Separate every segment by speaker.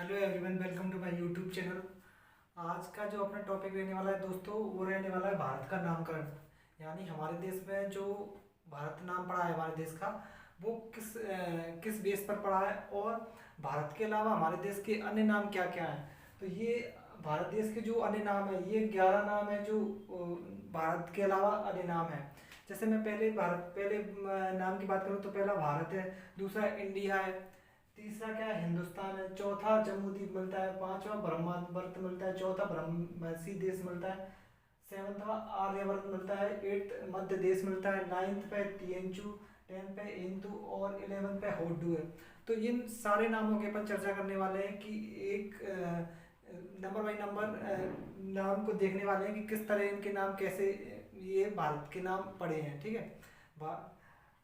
Speaker 1: Hello everyone, welcome to my YouTube channel. आज का जो अपना टॉपिक रहने वाला है दोस्तों, वो रहने वाला है भारत का नामकरण। यानी हमारे देश में जो भारत नाम पड़ा है हमारे देश का, वो किस बेस पर पड़ा है, और भारत के अलावा हमारे देश के अन्य नाम क्या क्या हैं। तो ये भारत देश के जो अन्य नाम है, ये 11 नाम है जो भारत के अलावा अन्य नाम है। जैसे मैं पहले नाम की बात करूँ तो पहला भारत है, दूसरा इंडिया है, तीसरा क्या है हिंदुस्तान है, चौथा जम्मूद्वीप मिलता है, पांचवा ब्रह्मवर्त मिलता है, चौथा ब्रह्मसी देश मिलता है, सेवंथवा आर्यवर्त मिलता है, एट्थ मध्य देश मिलता है, नाइन्थ पे तिएंचु, टेंथ पे इंतु और 11th पे होड्डू है। तो इन सारे नामों के अपन चर्चा करने वाले हैं कि एक नंबर बाई नंबर नाम को देखने वाले हैं कि किस तरह इनके नाम कैसे ये भारत के नाम पड़े हैं। ठीक है।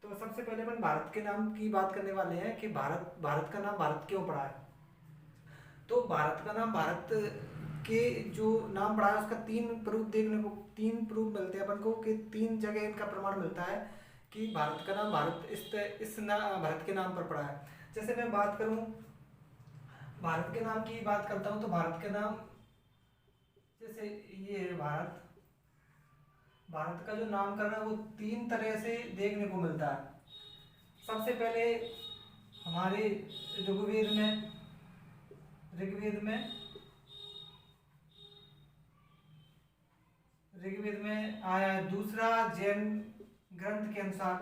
Speaker 1: तो सबसे पहले अपन भारत के नाम की बात करने वाले हैं कि भारत भारत का नाम भारत क्यों पड़ा है। तो भारत का नाम भारत के जो नाम पड़ा है उसका तीन प्रूफ मिलते हैं अपन को, कि तीन जगह इनका प्रमाण मिलता है कि भारत का नाम भारत के नाम पर पड़ा है। जैसे मैं बात करूं, भारत के नाम की बात करता हूं तो भारत के नाम जैसे ये है भारत। भारत का जो नामकरण है वो तीन तरह से देखने को मिलता है। सबसे पहले हमारे ऋग्वेद में ऋग्वेद में ऋग्वेद में आया है। दूसरा जैन ग्रंथ के अनुसार,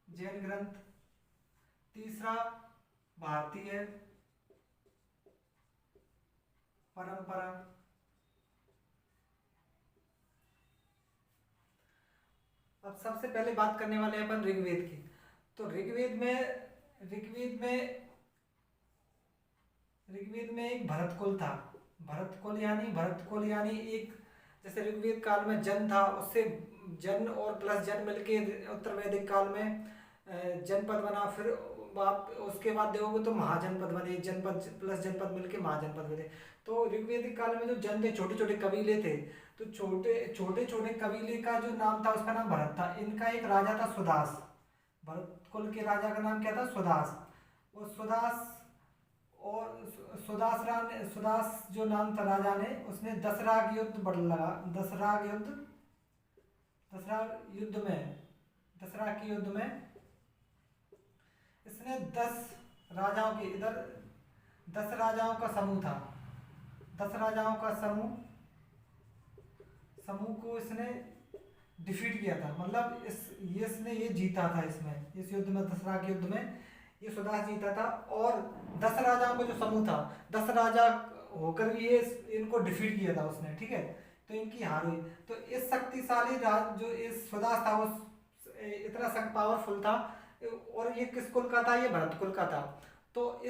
Speaker 1: जैन ग्रंथ। तीसरा भारतीय परंपरा। अब सबसे पहले बात करने वाले हैं अपन ऋग्वेद की। तो ऋग्वेद में ऋग्वेद में एक भरत कुल था। भरत कुल यानी एक, जैसे ऋग्वेद काल में जन था, उससे जन और प्लस जन मिलके उत्तर वैदिक काल में जनपद बना। फिर आप उसके बाद देखोगे तो महाजनपद बने, जनपद प्लस जनपद मिलके महाजनपद बने। तो ऋग्वेदिक काल में जो जन थे, छोटे छोटे कबीले थे, तो छोटे छोटे छोटे कबीले का जो नाम था उसका नाम भरत था। इनका एक राजा था सुदास। भरत कुल के राजा का नाम क्या था? सुदास। और सुदास जो नाम था राजा ने, उसने दसराग के युद्ध में इसने 10 राजाओं का समूह था। 10 राजाओं का समूह को इसने डिफीट किया था। मतलब इसने ये जीता था। इस युद्ध में, दसराग के युद्ध में ये सुदास जीता था। और 10 राजाओं का जो समूह था, 10 राजा होकर भी ये इनको डिफीट किया था उसने। ठीक है। तो इनकी हार हुई। तो इस शक्तिशाली राज जो इस सुदास था, वो इतना पावरफुल था। और ये किस कुल का था? ये भरत कुल का था। तो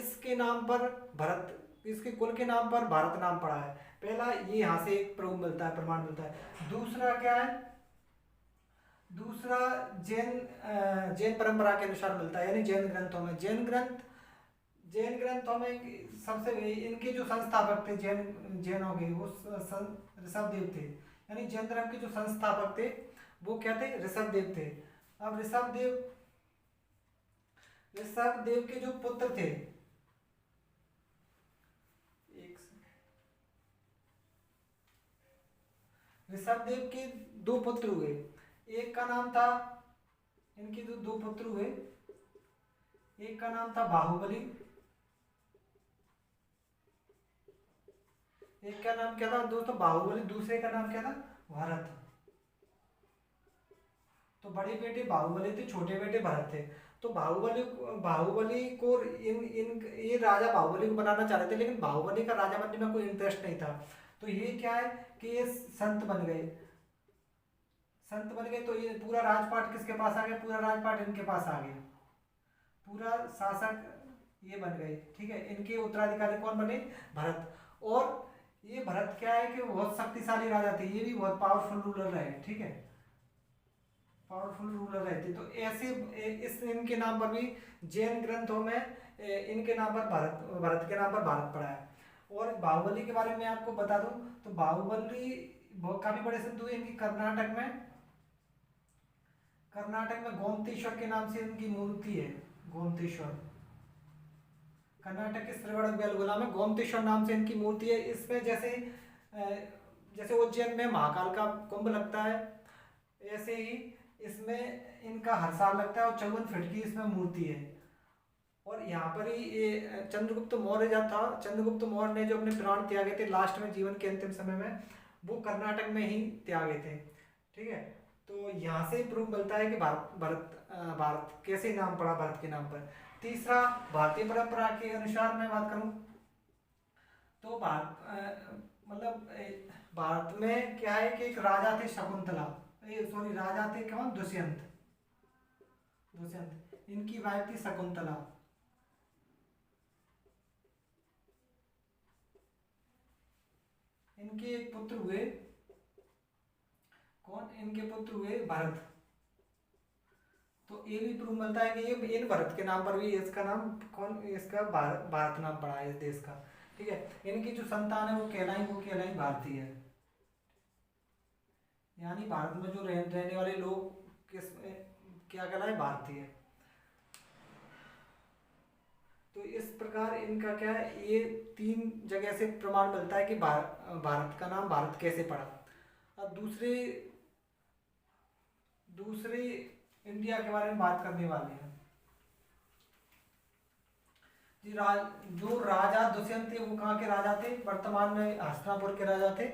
Speaker 1: इसके कुल के नाम पर भारत नाम पड़ा है। पहला ये यहाँ से एक प्रमाण मिलता है। दूसरा क्या है? दूसरा जैन परंपरा के अनुसार मिलता है, यानी जैन ग्रंथों में सबसे इनके जो संस्थापक थे जैनों के, वो ऋषभदेव थे। यानी जैन धर्म के जो संस्थापक थे वो क्या थे? ऋषभदेव थे। अब ऋषभदेव के जो पुत्र थे, एक ऋषभदेव के दो पुत्र हुए। एक का नाम था, इनके जो दो पुत्र हुए, एक का नाम था बाहुबली, एक का नाम क्या था दोस्तों? बाहुबली। दूसरे का नाम क्या था? भरत। तो बड़े बेटे बाहुबली थे, छोटे बेटे भरत थे। तो बाहुबली को इन इन ये राजा बाहुबली को बनाना चाह रहे थे, लेकिन बाहुबली का राजा बनने में कोई इंटरेस्ट नहीं था। तो ये क्या है कि ये संत बन गए। तो ये पूरा राजपाट किसके पास आ गया? पूरा राजपाट इनके पास आ गया। पूरा शासक ये बन गए। ठीक है। इनके उत्तराधिकारी कौन बने? भरत। और ये भरत क्या है कि बहुत शक्तिशाली राजा थे, ये भी बहुत पावरफुल रूलर रहे। ठीक है। पावरफुल रूलर रहे थे। तो ऐसे इस इनके नाम पर भी जैन ग्रंथों में इनके नाम पर भरत के नाम पर भारत पड़ा है। और बाहुबली के बारे में आपको बता दूं तो बाहुबली काफी बड़े सिद्ध हुए। इनकी कर्नाटक में गोमतेश्वर के नाम से इनकी मूर्ति है। गोमतेश्वर। कर्नाटक के श्रवण बेलगोला में गोमतेश्वर नाम से इनकी मूर्ति है। इसमें जैसे जैसे उज्जैन में महाकाल का कुंभ लगता है, ऐसे ही इसमें इनका हर साल लगता है और 54 फीट की इसमें मूर्ति है। और यहाँ पर ही ये चंद्रगुप्त मौर्य जो था, चंद्रगुप्त मौर्य ने जो अपने प्राण त्यागे थे लास्ट में, जीवन के अंतिम समय में, वो कर्नाटक में ही त्यागे थे। ठीक है, तो यहाँ से प्रूफ मिलता है कि भारत कैसे नाम पड़ा भारत के नाम पर। तीसरा, भारतीय परंपरा के अनुसार मैं बात करूं तो भारत में क्या है कि एक राजा थे शकुंतला, सॉरी राजा थे कौन, दुष्यंत। दुष्यंत, इनकी वाइफ थी शकुंतला। इनके एक पुत्र हुए, कौन, इनके पुत्र हुए भरत। तो ये भी प्रूफ मिलता है कि ये इन भरत के नाम पर भी इसका नाम कौन, इसका भारत नाम पड़ा है इस देश का। ठीक है, इनकी जो संतान है वो कहलाई भारतीय है। यानी भारत में जो रहने वाले लोग किस क्या कहलाए, भारतीय। तो इस प्रकार इनका क्या है, ये 3 जगह से प्रमाण मिलता है कि भारत का नाम भारत कैसे पड़ा। अब दूसरे दूसरे इंडिया के बारे में बात करने वाले हैं जी। जो राजा दुष्यंत थे वो कहाँ के राजा थे, वर्तमान में हस्तिनापुर के राजा थे।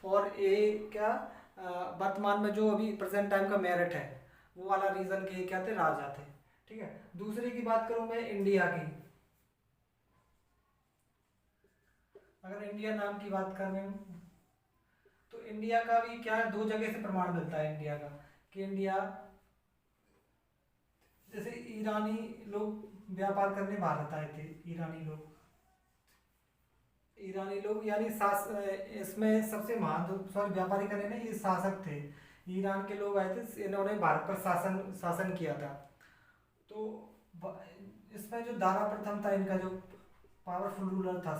Speaker 1: और ये क्या वर्तमान में जो अभी प्रेजेंट टाइम का मेरठ है वो वाला रीजन के क्या थे, राजा थे। ठीक है, दूसरे की बात करूं मैं इंडिया की। अगर इंडिया नाम की बात करें तो इंडिया का भी क्या है, 2 जगह से प्रमाण मिलता है इंडिया का कि इंडिया, जैसे ईरानी लोग व्यापार करने भारत आए थे। ईरानी लोग यानी इसमें सबसे महान सॉरी व्यापारी करने नहीं, ये शासक थे। ईरान के लोग आए थे, इन्होंने भारत पर शासन किया था। तो इसमें जो दारा प्रथम था, इनका जो पावरफुल रूलर था,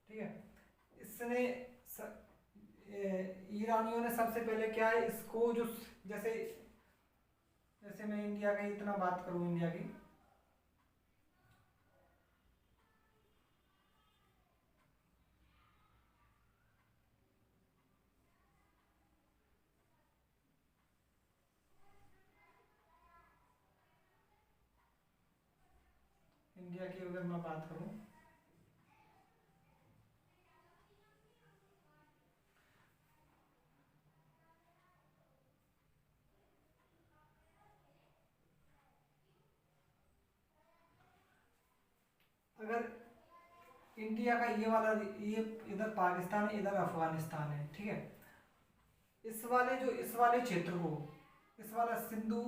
Speaker 1: ठीक है, इसने ईरानियों ने सबसे पहले क्या है इसको, जो जैसे जैसे मैं इंडिया की इतना बात करूं, इंडिया की, इंडिया की अगर मैं बात करूं अगर इंडिया का ये वाला, ये इधर पाकिस्तान है, इधर अफगानिस्तान है। ठीक है, इस वाले क्षेत्र को, इस वाला सिंधु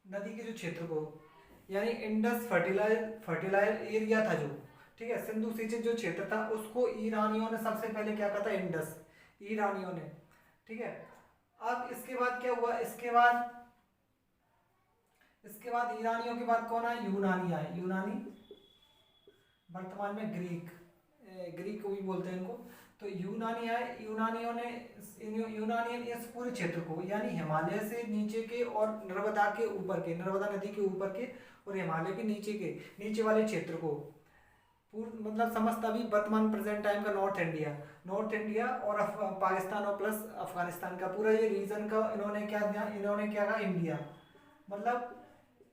Speaker 1: नदी के जो क्षेत्र को, यानी इंडस फर्टिलाइजर एरिया था जो, ठीक है, सिंधु सिंचित जो क्षेत्र था उसको ईरानियों ने सबसे पहले क्या कहा था, इंडस, ईरानियों ने। ठीक है, अब इसके बाद क्या हुआ, इसके बाद ईरानियों के बाद कौन आए, यूनानी आए। यूनानी वर्तमान में ग्रीक को भी बोलते हैं इनको। तो यूनानी आए, यूनानियन इस पूरे क्षेत्र को, यानी हिमालय से नीचे के और नर्मदा के ऊपर के, नर्मदा नदी के ऊपर के और हिमालय के नीचे वाले क्षेत्र को मतलब समस्त अभी वर्तमान प्रेजेंट टाइम का नॉर्थ इंडिया और पाकिस्तान और प्लस अफगानिस्तान का पूरा ये रीजन का इन्होंने क्या कहा, इंडिया। मतलब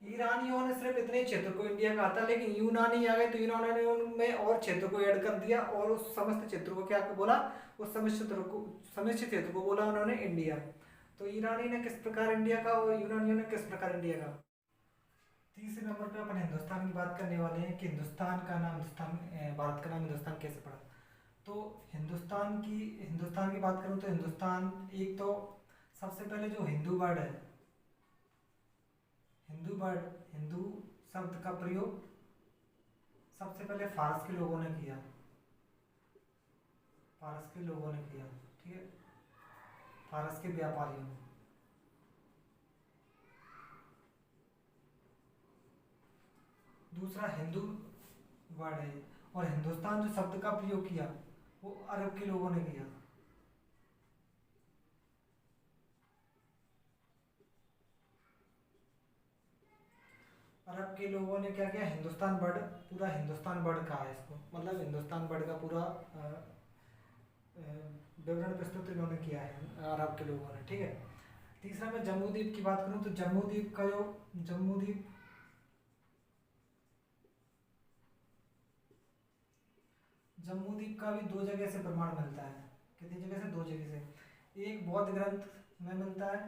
Speaker 1: ईरानियों ने सिर्फ इतने क्षेत्र को इंडिया कहा था, लेकिन यूनानी आ गए तो इन्होंने उनमें और क्षेत्र को ऐड कर दिया और उस समस्त क्षेत्र को क्या बोला, उस समस्त क्षेत्र को बोला उन्होंने इंडिया। तो ईरानी ने किस प्रकार इंडिया का और यूनानियों ने किस प्रकार इंडिया का। तीसरे नंबर पे अपन हिंदुस्तान की बात करने वाले हैं कि भारत का नाम हिंदुस्तान कैसे पड़ा। तो हिंदुस्तान की बात करूँ तो हिंदुस्तान, एक तो सबसे पहले जो हिंदू वर्ड है, हिंदू शब्द का प्रयोग सबसे पहले फारस के लोगों ने किया। ठीक है, फारस के व्यापारियों ने। दूसरा हिंदू वर्ड है, और हिंदुस्तान जो शब्द का प्रयोग किया वो अरब के लोगों ने किया। अरब के लोगों ने क्या किया, हिंदुस्तान वर्ड, पूरा हिंदुस्तान वर्ड कहा है इसको, मतलब हिंदुस्तान वर्ड का पूरा विवरण प्रस्तुत इन्होंने किया है अरब के लोगों ने, ठीक है। तीसरा मैं जम्मू द्वीप की बात करूं तो जम्मू द्वीप का जो जम्मू द्वीप जम्मू द्वीप का भी 2 जगह से प्रमाण मिलता है। कितनी जगह से? 2 जगह से। एक बौद्ध ग्रंथ में मिलता है,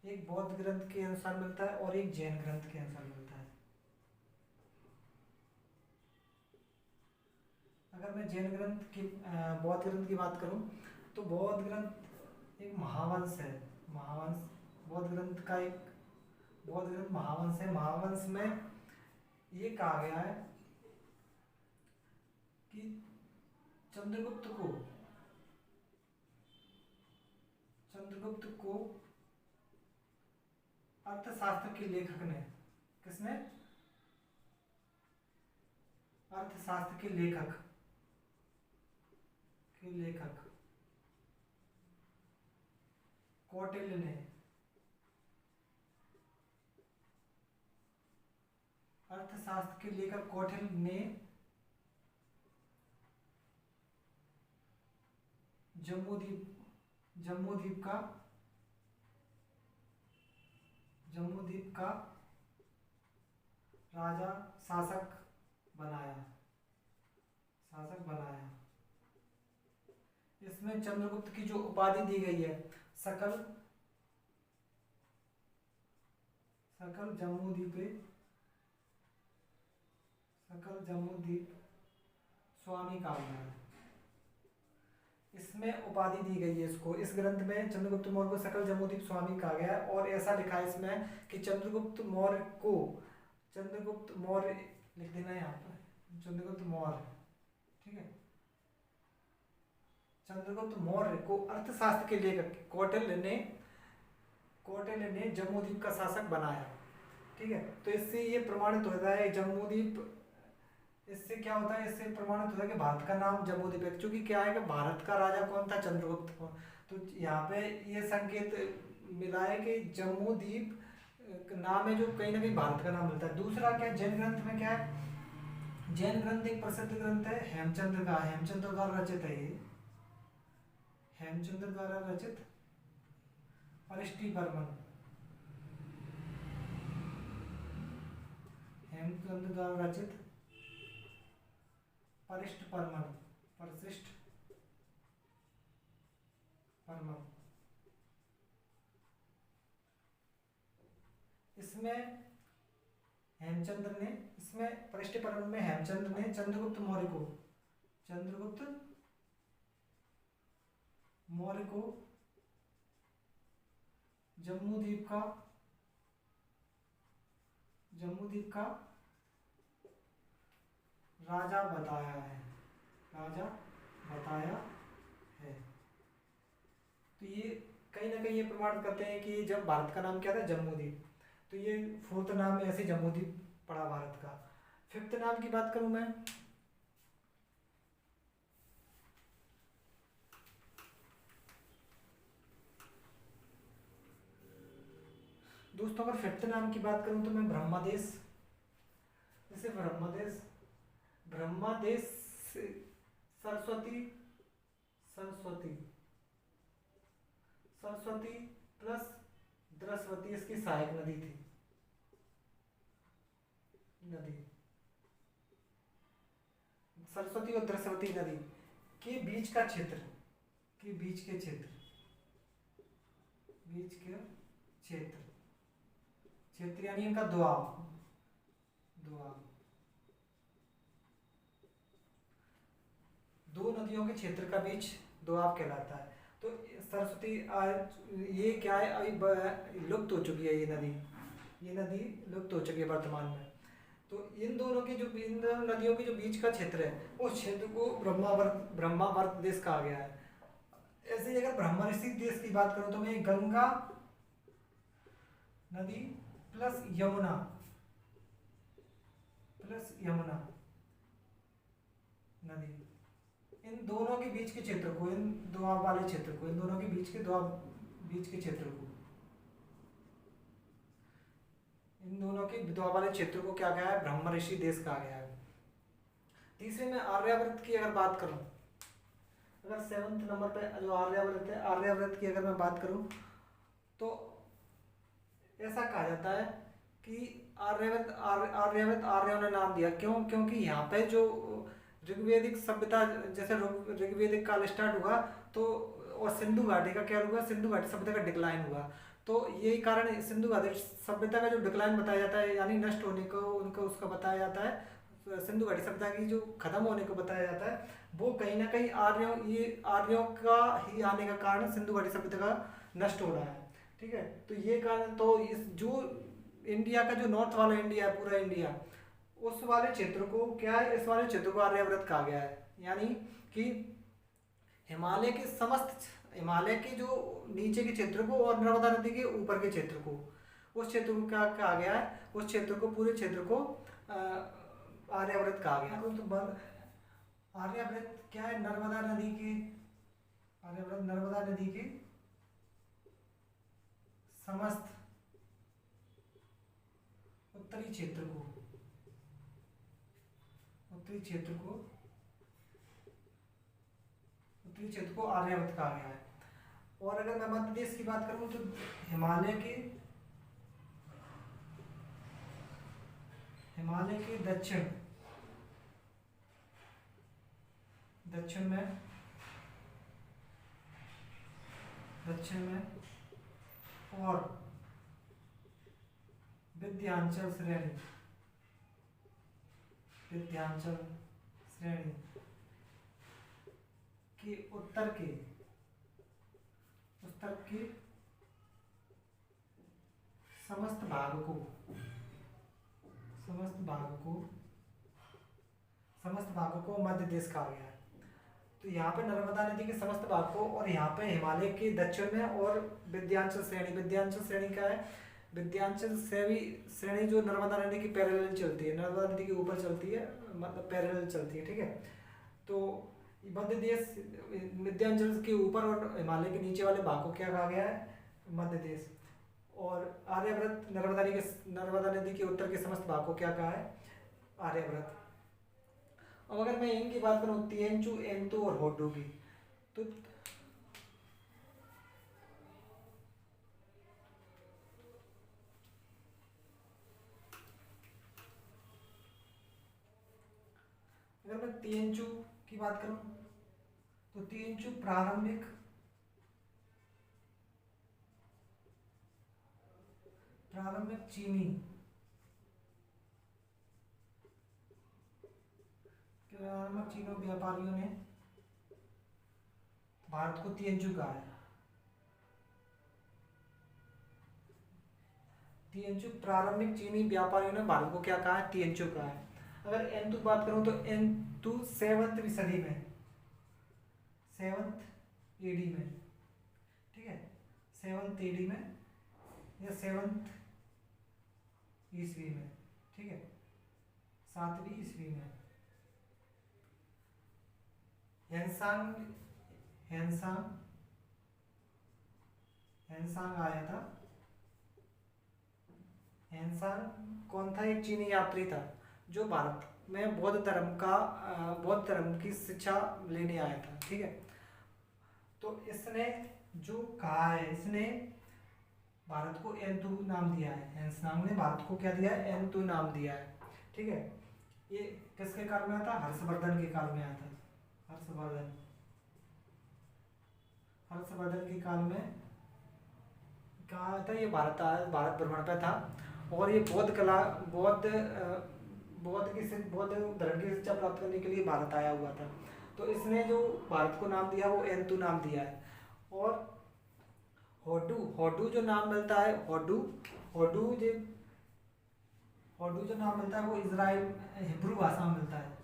Speaker 1: एक बौद्ध ग्रंथ के अनुसार मिलता है और एक जैन ग्रंथ के अनुसार मिलता है। अगर मैं जैन ग्रंथ की बौद्ध ग्रंथ की बात करूं तो बौद्ध ग्रंथ एक महावंश है। महावंश बौद्ध ग्रंथ का एक बौद्ध ग्रंथ महावंश है। महावंश में ये कहा गया है कि चंद्रगुप्त को अर्थशास्त्र के लेखक ने, किसने? अर्थशास्त्र के लेखक कौटिल्य ने, अर्थशास्त्र के लेखक कौटिल्य ने जम्मू द्वीप का राजा शासक बनाया। इसमें चंद्रगुप्त की जो उपाधि दी गई है, सकल जम्मू द्वीप स्वामी कहा गया है। इसमें उपाधि दी गई है इसको, इस ग्रंथ में चंद्रगुप्त मौर्य को सकल जम्मूद्वीप स्वामी कहा गया है। और ऐसा लिखा है इसमें कि चंद्रगुप्त मौर्य लिख देना यहाँ पर, चंद्रगुप्त मौर्य, ठीक है। चंद्रगुप्त मौर्य को अर्थशास्त्र के लेखक कौटिल्य ने जम्मूद्वीप का शासक बनाया, ठीक है। तो इससे ये प्रमाणित होता है जम्मूद्वीप, इससे क्या होता है, इससे प्रमाणित होता है कि भारत का नाम जम्मूद्वीप है। क्योंकि क्या है कि भारत का राजा कौन था? चंद्रगुप्त। तो यहाँ पे ये संकेत मिला है कि जम्मूद्वीप नाम है जो कहीं ना कहीं भारत का नाम मिलता है। दूसरा क्या, जैन ग्रंथ में क्या है? जैन ग्रंथ एक प्रसिद्ध ग्रंथ है, हेमचंद्र द्वारा रचित है। ये हेमचंद्र द्वारा रचित परिष्टिपर्मन, हेमचंद्र द्वारा रचित परिशिष्ट परमन। इसमें परिशिष्ट परमन में हेमचंद्र ने चंद्रगुप्त मौर्य को जम्मूद्वीप का राजा बताया है। तो ये कहीं ना कहीं ये प्रमाण करते हैं कि जब भारत का नाम क्या था? जम्मूद्वीप। तो ये 4th नाम में ऐसे जम्मूद्वीप पड़ा भारत का। 5th नाम की बात करूं मैं, दोस्तों अगर 5th नाम की बात करूं तो मैं ब्रह्मदेश, जैसे ब्रह्मदेश सरस्वती प्लस द्रस्वती इसकी सहायक नदी थी। सरस्वती और द्रस्वती नदी के बीच का क्षेत्र, क्षेत्र यानी इनका दोआब, दो नदियों के क्षेत्र का बीच दोआब कहलाता है। तो सरस्वती ये क्या है, अभी लुप्त हो चुकी है ये नदी लुप्त हो चुकी है वर्तमान में। तो इन दोनों नदियों के जो बीच का क्षेत्र है उस क्षेत्र को ब्रह्मावर्त देश कहा गया है। ऐसे ही अगर ब्रह्मऋषि देश की बात करूं तो मैं गंगा नदी प्लस यमुना नदी, इन दोनों के बीच के क्षेत्र को, इन दोआब वाले क्षेत्र को, इन दोनों के बीच के क्षेत्र को क्योंकि विधवा वाले क्षेत्र को क्या कहा है, ब्रह्म ऋषि देश कहा गया है। तीसरे में आर्यावर्त की अगर बात करूं, अगर 7वें नंबर पे जो आर्यावर्त है, आर्यावर्त की अगर मैं बात करूं तो ऐसा कहा जाता है कि आर्यावर्त आर्यों ने नाम दिया। क्यों? क्योंकि यहाँ पे जो ऋग्वेदिक सभ्यता, जैसे ऋग्वेदिक काल स्टार्ट हुआ तो, और सिंधु घाटी का क्या हुआ, सिंधु घाटी सभ्यता का डिक्लाइन हुआ। तो यही कारण सिंधु घाटी सभ्यता का जो डिक्लाइन बताया जाता है, यानी नष्ट होने को उनको उसका बताया जाता है, सिंधु घाटी सभ्यता की जो खत्म होने को बताया जाता है, वो कहीं ना कहीं आर्यों का ही आने का कारण सिंधु घाटी सभ्यता का नष्ट हो रहा है। ठीक है, तो ये कारण, तो इस जो इंडिया का जो नॉर्थ वाला इंडिया है, पूरा इंडिया, उस वाले क्षेत्र को क्या है, इस वाले क्षेत्र को आर्यावर्त कहा गया है। यानी कि हिमालय के जो नीचे के क्षेत्र को और नर्मदा नदी के ऊपर के क्षेत्र को, उस क्षेत्र को क्या कहा गया है, उस क्षेत्र को, पूरे क्षेत्र को आर्यावर्त कहा गया। तो आर्यावर्त क्या है, नर्मदा नदी की, आर्यावर्त नर्मदा नदी की समस्त उत्तरी क्षेत्र को आर्यावर्त कहा गया है। और अगर मैं मध्य देश की बात करूं तो हिमालय के दक्षिण में और विंध्याचल श्रेणी के उत्तर के समस्त भाग को मध्य देश कहा गया है। तो यहाँ पे नर्मदा नदी के समस्त भाग को, और यहाँ पे हिमालय के दक्षिण में और विंध्याचल श्रेणी का है, विंध्याचल श्रेणी जो नर्मदा नदी की पैरेलल चलती है, नर्मदा नदी के ऊपर चलती है, मतलब पैरेलल चलती है। ठीक है, तो मध्य देश विंध्याचल के ऊपर और हिमालय के नीचे वाले भाग को क्या कहा गया है, मध्य देश। और आर्यावर्त नर्मदा नदी के उत्तर के समस्त भाग को क्या कहा है, आर्यावर्त। अब अगर मैं इनकी बात करूं, तिएंचु, एंतु और होडू की, तो अगर मैं तिएंचु की बात करूं तो तिएंचु प्रारंभिक चीनी व्यापारियों ने भारत को तिएंचु कहा है। तिएंचु प्रारंभिक चीनी व्यापारियों ने भारत को क्या कहा है, तिएंचु कहा है। अगर एंतु बात करूं तो एंतु 7वीं सदी में, 7th AD में, ठीक है, 7th AD में या 7th ईस्वी में, ठीक है, 7वीं ईस्वी में हेनसांग आया था। हेनसांग कौन था? एक चीनी यात्री था जो भारत में बौद्ध धर्म की शिक्षा लेने आया था। ठीक है, तो इसने जो कहा है, इसने भारत को एंतु नाम दिया है। हेनसांग ने भारत को क्या दिया है, एंतु नाम दिया है। ठीक है, ये किसके काल में आया था? हर्षवर्धन के काल में आया था। हर्षवर्धन के काल में कहा था, ये भारत भ्रमण पे था और ये बौद्ध धर्म की शिक्षा प्राप्त करने के लिए भारत आया हुआ था। तो इसने जो भारत को नाम दिया वो एंतु नाम दिया है। और होडू जो नाम मिलता है, होडू जो नाम मिलता है वो इजराइल हिब्रू भाषा में मिलता है।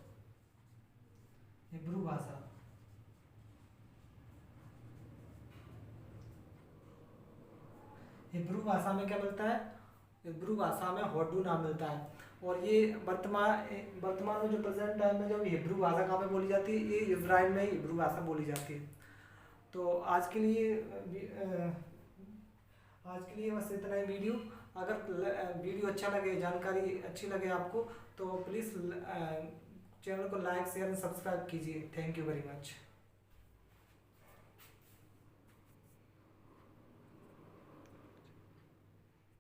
Speaker 1: हिब्रू भाषा में क्या मिलता है? हिब्रू भाषा में होडू नाम मिलता है। और ये वर्तमान में जो प्रेजेंट टाइम में जो हिब्रू भाषा कहाँ पे बोली जाती है, ये इजराइल में हिब्रू भाषा बोली जाती है। तो आज के लिए आज के लिए बस इतना ही वीडियो। अगर वीडियो अच्छा लगे, जानकारी अच्छी लगे आपको, तो प्लीज़ चैनल को लाइक शेयर एंड सब्सक्राइब कीजिए। Thank you very much.